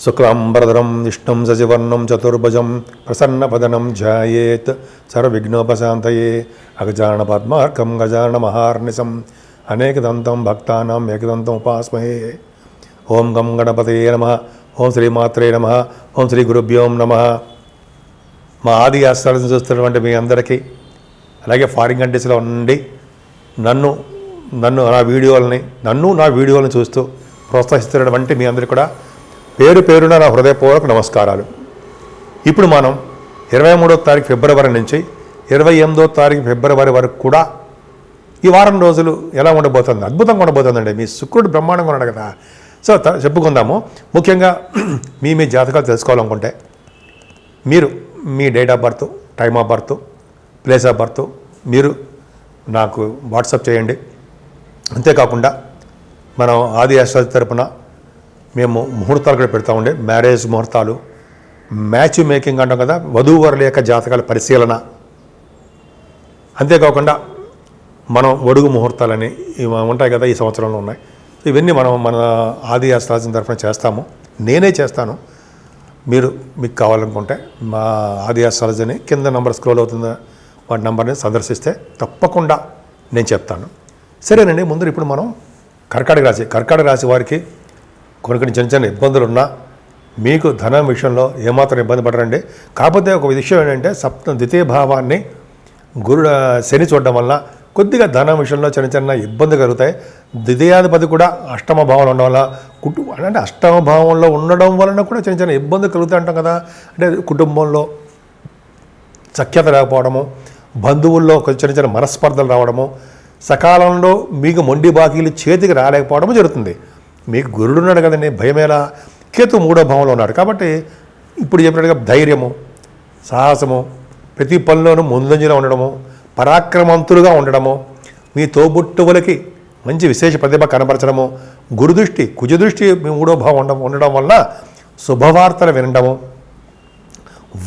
శుక్లాంబరధరం విష్ణుం శశివర్ణం చతుర్భుజం ప్రసన్నవదనం ధ్యాయేత్ సర్వవిఘ్నోపశాంతయే అగజానన పద్మార్కం గజానన మహార్నిశం అనేకదంతం భక్తానాం ఏకదంతం ఉపాస్మహే. ఓం గం గణపతయే నమః. ఓం శ్రీమాత్రే నమః. ఓం శ్రీ గురుభ్యోం నమః. మా ఆది ఆశ్రయం చూస్తున్నటువంటి మీ అందరికీ, అలాగే ఫారిన్ కంట్రీస్లో ఉండి నన్ను నా వీడియోలను చూస్తూ ప్రోత్సహిస్తున్నటువంటి మీ అందరికీ కూడా పేరు పేరున నా హృదయపూర్వక నమస్కారాలు. ఇప్పుడు మనం 23వ తారీఖు ఫిబ్రవరి నుంచి 28వ తారీఖు ఫిబ్రవరి వరకు కూడా ఈ వారం రోజులు ఎలా ఉండబోతుంది? అద్భుతంగా ఉండబోతుందండి. మీ శుక్రుడు బ్రహ్మాండంగా ఉన్నాడు కదా. సో చెప్పుకుందాము. ముఖ్యంగా మీ జాతకాలు తెలుసుకోవాలనుకుంటే మీరు మీ date of birth, time of birth, place of birth మీరు నాకు వాట్సాప్ చేయండి. అంతేకాకుండా మనం ఆది ఆస్ట్రాలజీ తరపున మేము ముహూర్తాలు కూడా పెడతా ఉండే, మ్యారేజ్ ముహూర్తాలు, మ్యాచ్ మేకింగ్ అంటాం కదా, వధూవరుల యొక్క జాతకాల పరిశీలన, అంతేకాకుండా మనం ఒడుగు ముహూర్తాలని ఉంటాయి కదా, ఈ సంవత్సరంలో ఉన్నాయి. ఇవన్నీ మన ఆది ఆస్ట్రాలజీ తరఫున చేస్తాము. నేనే చేస్తాను. మీకు కావాలనుకుంటే మా ఆది ఆస్ట్రాలజీని కింద నెంబర్ స్క్రోల్ అవుతుంది, వాటి నెంబర్ని సందర్శిస్తే తప్పకుండా నేను చెప్తాను. సరేనండి. ముందు ఇప్పుడు మనం కర్కాటక రాశి వారికి కొన్ని చిన్న ఇబ్బందులు ఉన్నా మీకు ధనం విషయంలో ఏమాత్రం ఇబ్బంది పడరండి. కాకపోతే ఒక విషయం ఏంటంటే ద్వితీయ భావాన్ని శని చూడడం వల్ల కొద్దిగా ధనం విషయంలో చిన్న ఇబ్బంది కలుగుతాయి. ద్వితీయాధిపతి కూడా అష్టమ భావంలో ఉండడం వల్ల అంటే అష్టమ భావంలో ఉండడం వలన కూడా చిన్న ఇబ్బంది కలుగుతాయి అంటాం కదా. అంటే కుటుంబంలో సఖ్యత లేకపోవడము, బంధువుల్లో కొంచెం చిన్న మనస్పర్ధలు రావడము, సకాలంలో మీకు మొండి బాకీలు చేతికి రాలేకపోవడము జరుగుతుంది. మీకు గురుడు ఉన్నాడు కదండి, భయమేలా? కేతు 3వ భావంలో ఉన్నాడు కాబట్టి ఇప్పుడు చెప్పినట్టుగా ధైర్యము, సాహసము, ప్రతి పనిలోనూ ముందంజలో ఉండడము, పరాక్రమవంతులుగా ఉండడము, మీ తోబుట్టువులకి మంచి విశేష ప్రతిభ కనపరచడము, గురుదృష్టి, కుజదృష్టి మీ 3వ భావం ఉండడం వల్ల శుభవార్తలు వినడము,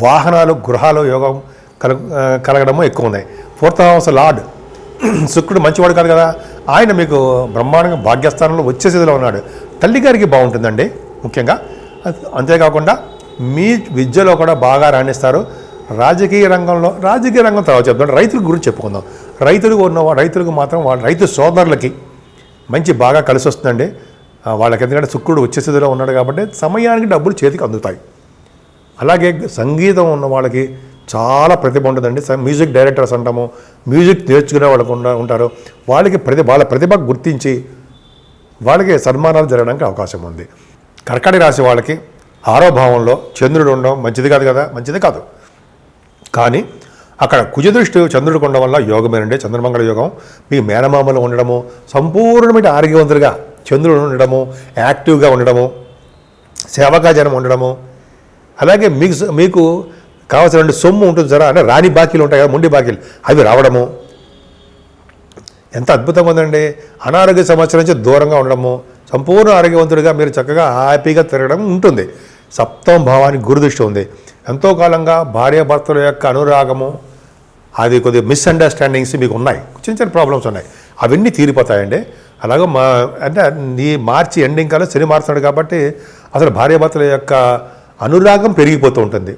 వాహనాలు, గృహాలు యోగం కలగడము ఎక్కువ ఉన్నాయి. 4th హౌస్ లార్డ్ శుక్రుడు మంచివాడు కాదు కదా, ఆయన మీకు బ్రహ్మాండంగా భాగ్యస్థానంలో వచ్చే స్థితిలో ఉన్నాడు. తల్లి గారికి బాగుంటుందండి ముఖ్యంగా. అంతేకాకుండా మీ విద్యలో కూడా బాగా రాణిస్తారు. రాజకీయ రంగం తర్వాత చెప్తాం. రైతుల గురించి చెప్పుకుందాం. రైతులకు మాత్రం రైతు సోదరులకి మంచి బాగా కలిసి వస్తుందండి. వాళ్ళకి ఎందుకంటే శుక్రుడు వచ్చే స్థితిలో ఉన్నాడు కాబట్టి సమయానికి డబ్బులు చేతికి అందుతాయి. అలాగే సంగీతం ఉన్న వాళ్ళకి చాలా ప్రతిభ ఉంటుందండి. మ్యూజిక్ డైరెక్టర్స్ అంటాము, మ్యూజిక్ నేర్చుకునే వాళ్ళకు ఉంటారు. వాళ్ళ ప్రతిభ గుర్తించి వాళ్ళకి సన్మానాలు జరగడానికి అవకాశం ఉంది. కర్కాటక రాశి వాళ్ళకి 6వ భావంలో చంద్రుడు ఉండడం మంచిది కాదు. కానీ అక్కడ కుజదృష్టి చంద్రుడికి ఉండడం వల్ల యోగమేనండి, చంద్రమంగళ యోగం. మీ మేనమామలు ఉండడము, సంపూర్ణమైన ఆరోగ్యవంతులుగా చంద్రుడు ఉండడము, యాక్టివ్గా ఉండడము, సేవకా జనం ఉండడము, అలాగే మీకు కావాల్సిన సొమ్ము ఉంటుంది సరే, అంటే రాని బాకీలు ఉంటాయి కదా, మొండి బాకీలు, అవి రావడము ఎంత అద్భుతంగా ఉందండి. అనారోగ్య సమస్యల నుంచి దూరంగా ఉండడము, సంపూర్ణ ఆరోగ్యవంతుడిగా మీరు చక్కగా హ్యాపీగా తిరగడం ఉంటుంది. 7వ భావానికి గురుదృష్టి ఉంది. ఎంతో కాలంగా భార్యాభర్తల యొక్క అనురాగము, అది కొద్దిగా మిస్అండర్స్టాండింగ్స్ మీకు ఉన్నాయి, చిన్న ప్రాబ్లమ్స్ ఉన్నాయి, అవన్నీ తీరిపోతాయండి. అలాగే అంటే ఈ మార్చి ఎండింగ్ కల్లా శని మారుతున్నాడు కాబట్టి అసలు భార్యాభర్తల యొక్క అనురాగం పెరిగిపోతూ ఉంటుంది,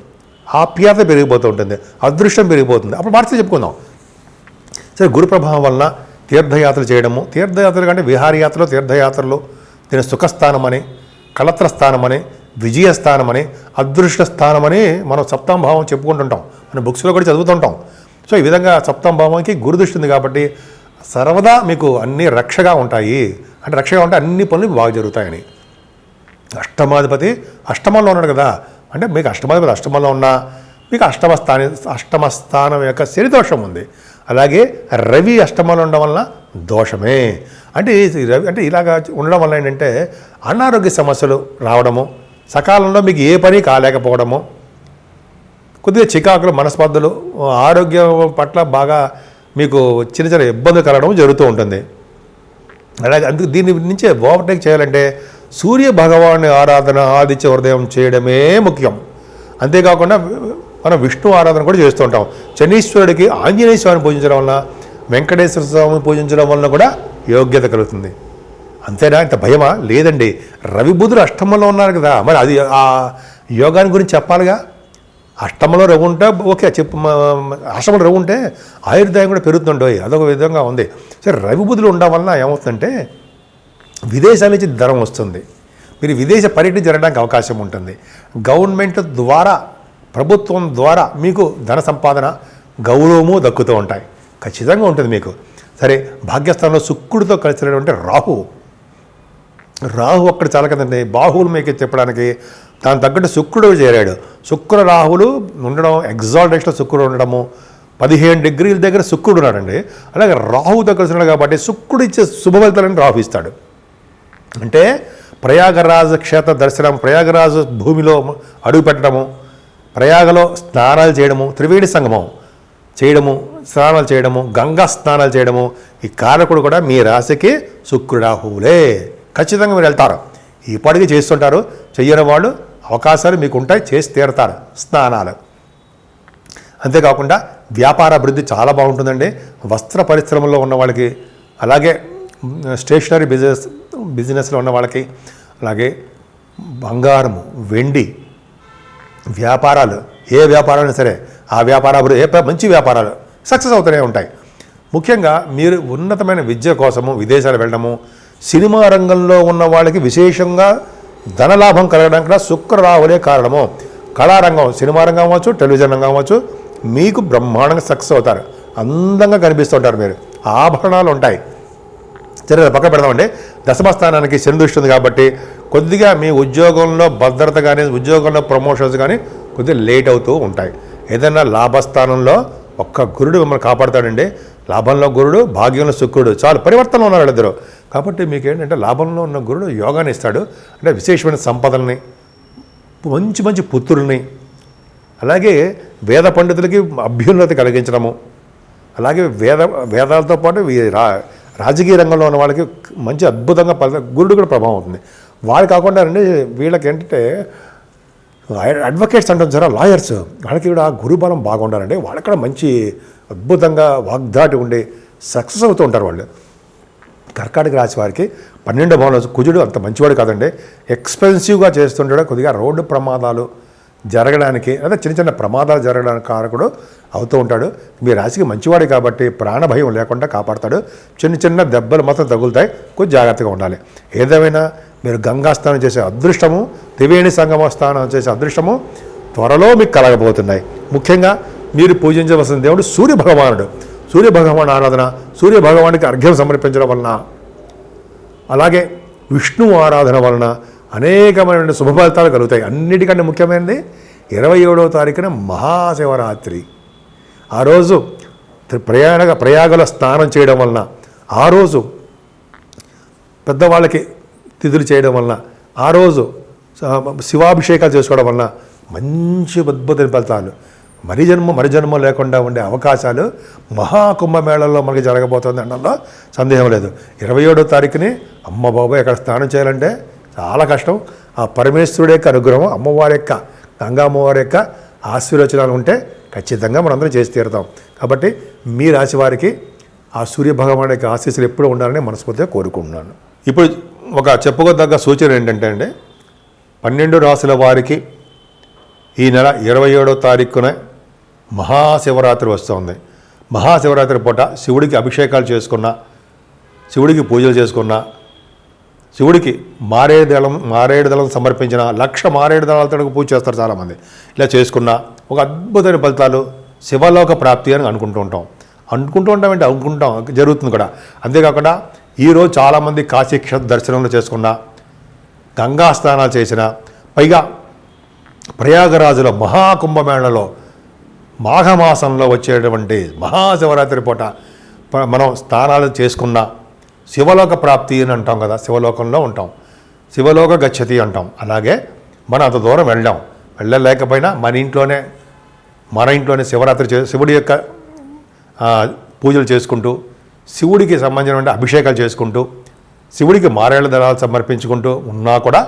ఆప్యాయత పెరిగిపోతూ ఉంటుంది, అదృష్టం పెరిగిపోతుంది. అప్పుడు మార్చి చెప్పుకుందాం. సరే, గురు ప్రభావం వలన తీర్థయాత్రలు చేయడము, తీర్థయాత్రలు కంటే విహారయాత్రలు, తీర్థయాత్రలు, దీని సుఖస్థానమని, కళత్రస్థానమని, విజయస్థానమని, అదృష్ట స్థానమని మనం 7వ భావం చెప్పుకుంటుంటాం, మన బుక్స్లో కూడా చదువుతుంటాం. సో ఈ విధంగా 7వ భావానికి గురుదృష్టి ఉంది కాబట్టి సర్వదా మీకు అన్ని రక్షగా ఉంటాయి. అంటే రక్షగా ఉంటే అన్ని పనులు బాగా జరుగుతాయని. అష్టమాధిపతి అష్టమంలో ఉన్నాడు కదా, అంటే మీకు అష్టమాధిపతి అష్టమంలో ఉన్నా మీకు అష్టమ స్థానం యొక్క శని దోషం ఉంది. అలాగే రవి అష్టమంలో ఉండడం వలన దోషమే. అంటే ఇలాగా ఉండడం వల్ల ఏంటంటే అనారోగ్య సమస్యలు రావడము, సకాలంలో మీకు ఏ పని కాలేకపోవడము, కొద్దిగా చికాకులు, మనస్పర్ధలు, ఆరోగ్యం పట్ల బాగా మీకు చిన్న ఇబ్బందులు కలగడం జరుగుతూ ఉంటుంది. అలాగే అందుకు దీని నుంచి ఓవర్టేక్ చేయాలంటే సూర్య భగవాని ఆరాధన, ఆదిత్య హృదయం చేయడమే ముఖ్యం. అంతేకాకుండా మనం విష్ణు ఆరాధన కూడా చేస్తూ ఉంటాం. శనీశ్వరుడికి ఆంజనేయ స్వామిని పూజించడం వలన, వెంకటేశ్వర స్వామిని పూజించడం వలన కూడా యోగ్యత కలుగుతుంది. అంతేనా? ఇంత భయమా? లేదండి. రవి బుధుడు అష్టమంలో ఉన్నారు కదా, మరి అది ఆ యోగాన్ని గురించి చెప్పాలిగా. అష్టమంలో రవి ఉంటే ఓకే చెప్పు, అష్టమంలో రవి ఉంటే ఆయుర్దాయం కూడా పెరుగుతుండో, అదొక విధంగా ఉంది. సరే, రవి బుధులు ఉండడం వలన ఏమవుతుందంటే విదేశాల నుంచి ధనం వస్తుంది, మీరు విదేశ పర్యటన జరగడానికి అవకాశం ఉంటుంది. గవర్నమెంట్ ద్వారా, ప్రభుత్వం ద్వారా మీకు ధన సంపాదన, గౌరవము దక్కుతూ ఉంటాయి. ఖచ్చితంగా ఉంటుంది మీకు. సరే, భాగ్యస్థానంలో శుక్రుడితో కలిసినటువంటి రాహు అక్కడ చాలా కదండి. బాహువులు మీకు చెప్పడానికి దాని తగ్గట్టు శుక్రుడు చేరాడు. శుక్ర రాహులు ఉండడం, ఎగ్జాల్టేషన్లో శుక్రుడు ఉండడము, 15 డిగ్రీల దగ్గర శుక్రుడు ఉన్నాడండి. అలాగే రాహుతో కలిసినాడు కాబట్టి శుక్రుడు ఇచ్చే శుభఫలితాలను రాహు ఇస్తాడు. అంటే ప్రయాగరాజ క్షేత్ర దర్శనం, ప్రయాగరాజ భూమిలో అడుగు పెట్టడము, ప్రయాగలో స్నానాలు చేయడము, త్రివేణి సంగమం చేయడము, స్నానాలు చేయడము, గంగా స్నానాలు చేయడము, ఈ కారకుడు కూడా మీ రాశికి శుక్రుడాహువులే. ఖచ్చితంగా మీరు వెళ్తారు, ఇప్పటికీ చేస్తుంటారు. చెయ్యని వాళ్ళు అవకాశాలు మీకు ఉంటాయి, చేసి తీరుతారు స్నానాలు. అంతేకాకుండా వ్యాపార అభివృద్ధి చాలా బాగుంటుందండి. వస్త్ర పరిశ్రమలో ఉన్న వాళ్ళకి, అలాగే స్టేషనరీ బిజినెస్లో ఉన్న వాళ్ళకి, అలాగే బంగారము, వెండి వ్యాపారాలు, ఏ వ్యాపారాలు సరే ఆ వ్యాపార మంచి వ్యాపారాలు సక్సెస్ అవుతూనే ఉంటాయి. ముఖ్యంగా మీరు ఉన్నతమైన విద్య కోసము విదేశాలు వెళ్ళడము, సినిమా రంగంలో ఉన్న వాళ్ళకి విశేషంగా ధనలాభం కలగడానికి కూడా శుక్రరాహులే కారణము. కళారంగం, సినిమా రంగం అవ్వచ్చు, టెలివిజన్ రంగం అవ్వచ్చు, మీకు బ్రహ్మాండంగా సక్సెస్ అవుతారు, అందంగా కనిపిస్తుంటారు మీరు, ఆభరణాలు ఉంటాయి. సరే, పక్క పెడదామండి. దశమస్థానానికి శని దృష్టి ఉంది కాబట్టి కొద్దిగా మీ ఉద్యోగంలో భద్రత కానీ, ఉద్యోగంలో ప్రమోషన్స్ కానీ కొద్దిగా లేట్ అవుతూ ఉంటాయి. ఏదైనా లాభస్థానంలో ఒక్క గురుడు మిమ్మల్ని కాపాడుతాడండి. లాభంలో గురుడు, భాగ్యంలో శుక్రుడు, చాలు పరివర్తనలో ఉన్నారు వాళ్ళిద్దరు. కాబట్టి మీకు ఏంటంటే లాభంలో ఉన్న గురుడు యోగాన్ని ఇస్తాడు. అంటే విశేషమైన సంపదల్ని, మంచి మంచి పుత్రుల్ని, అలాగే వేద పండితులకి అభ్యున్నతి కలిగించడము, అలాగే వేదాలతో పాటు రాజకీయ రంగంలో ఉన్న వాళ్ళకి మంచి అద్భుతంగా గురుడు కూడా ప్రభావం అవుతుంది. వాళ్ళు కాకుండా అండి వీళ్ళకి ఏంటంటే అడ్వకేట్స్ అంటాం సరే, లాయర్స్, వాళ్ళకి కూడా గురుబలం బాగుండాలండి. వాళ్ళకి కూడా మంచి అద్భుతంగా వాగ్దాటి ఉండి సక్సెస్ అవుతూ ఉంటారు వాళ్ళు. కర్కాటక రాశి వారికి 12వ భావంలో కుజుడు అంత మంచివాడు కాదండి, ఎక్స్పెన్సివ్గా చేస్తుంటాడు. కొద్దిగా రోడ్డు ప్రమాదాలు జరగడానికి, అదే చిన్న చిన్న ప్రమాదాలు జరగడానికి కారకుడు అవుతూ ఉంటాడు. మీ రాశికి మంచివాడు కాబట్టి ప్రాణభయం లేకుండా కాపాడతాడు. చిన్న చిన్న దెబ్బలు మాత్రం తగులుతాయి, కొంచెం జాగ్రత్తగా ఉండాలి. ఏదేమైనా మీరు గంగా స్నానం చేసే అదృష్టము, త్రివేణి సంగమ స్నానం చేసే అదృష్టము త్వరలో మీకు కలగబోతున్నాయి. ముఖ్యంగా మీరు పూజించవలసిన దేవుడు సూర్యభగవానుడు. సూర్యభగవాన్ ఆరాధన, సూర్యభగవానికి అర్ఘ్యం సమర్పించడం వలన, అలాగే విష్ణు ఆరాధన వలన అనేకమైన శుభ ఫలితాలు కలుగుతాయి. అన్నిటికంటే ముఖ్యమైనది 27వ తారీఖున మహాశివరాత్రి. ఆ రోజు ప్రయాగలో స్నానం చేయడం వలన, ఆ రోజు పెద్దవాళ్ళకి తిథులు చేయడం వలన, ఆ రోజు శివాభిషేకాలు చేసుకోవడం వలన మంచి అద్భుతమైన ఫలితాలు, మరిజన్మ లేకుండా ఉండే అవకాశాలు మహాకుంభమేళల్లో మనకి జరగబోతుంది అనడంలో సందేహం లేదు. 27వ తారీఖుని అమ్మ బాబాయ్ అక్కడ స్నానం చేయాలంటే చాలా కష్టం. ఆ పరమేశ్వరుడు యొక్క అనుగ్రహం, అమ్మవారి యొక్క, గంగా అమ్మవారి యొక్క ఆశీర్వచనాలు ఉంటే ఖచ్చితంగా మనందరం చేసి తీరుతాం. కాబట్టి మీ రాశి వారికి ఆ సూర్యభగవాన్ యొక్క ఆశీస్సులు ఎప్పుడూ ఉండాలని మనస్ఫూర్తిగా కోరుకుంటున్నాను. ఇప్పుడు ఒక చెప్పుకోదగ్గ సూచన ఏంటంటే అండి, 12 రాశుల వారికి ఈ నెల 27వ తారీఖున మహాశివరాత్రి వస్తుంది. మహాశివరాత్రి పూట శివుడికి అభిషేకాలు చేసుకున్న, శివుడికి పూజలు చేసుకున్న, శివుడికి మారేడు దళం సమర్పించిన, 1,00,000 మారేడు దళాలతో పూజ చేస్తారు చాలామంది. ఇలా చేసుకున్న ఒక అద్భుతమైన ఫలితాలు, శివలోక ప్రాప్తి అని అనుకుంటాం అంటే అనుకుంటాం, జరుగుతుంది కూడా. అంతేకాకుండా ఈరోజు చాలామంది కాశీ క్షేత్ర దర్శనంలో చేసుకున్న, గంగా స్నానాలు చేసిన, పైగా ప్రయాగరాజులో మహాకుంభమేళలో మాఘమాసంలో వచ్చేటువంటి మహాశివరాత్రి పూట మనం స్నానాలు చేసుకున్న శివలోక ప్రాప్తి అని అంటాం కదా, శివలోకంలో ఉంటాం, శివలోక గచ్చతి అంటాం. అలాగే మనం అంత దూరం వెళ్ళలేకపోయినా మన ఇంట్లోనే శివరాత్రి శివుడి యొక్క పూజలు చేసుకుంటూ, శివుడికి సంబంధించిన అభిషేకాలు చేసుకుంటూ, శివుడికి మారేళ్ల దళాలు సమర్పించుకుంటూ ఉన్నా కూడా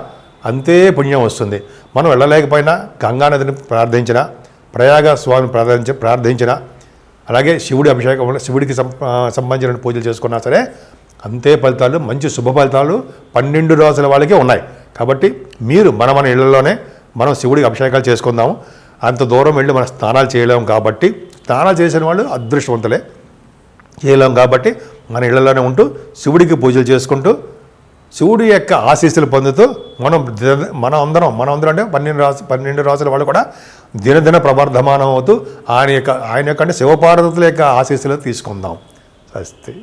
అంతే పుణ్యం వస్తుంది. మనం వెళ్ళలేకపోయినా గంగానదిని ప్రార్థించిన, ప్రయాగ స్వామిని ప్రార్థించిన, అలాగే శివుడి అభిషేకం, శివుడికి సంబంధించిన పూజలు చేసుకున్నా సరే అంతే ఫలితాలు, మంచి శుభ ఫలితాలు 12 రాసుల వాళ్ళకే ఉన్నాయి. కాబట్టి మీరు మన ఇళ్లలోనే మనం శివుడికి అభిషేకాలు చేసుకుందాము. అంత దూరం వెళ్ళి మనం స్నానాలు చేయలేము కాబట్టి, స్నానాలు చేసిన వాళ్ళు అదృష్టవంతులే. చేయలేం కాబట్టి మన ఇళ్లలోనే ఉంటూ శివుడికి పూజలు చేసుకుంటూ శివుడి యొక్క ఆశీస్సులు పొందుతూ మనం అందరం అంటే 12 రాసుల వాళ్ళు కూడా దినదిన ప్రవర్ధమానం అవుతూ ఆయన యొక్క అంటే శివపార్వతుల యొక్క ఆశీస్సులు తీసుకుందాం. స్వస్తి.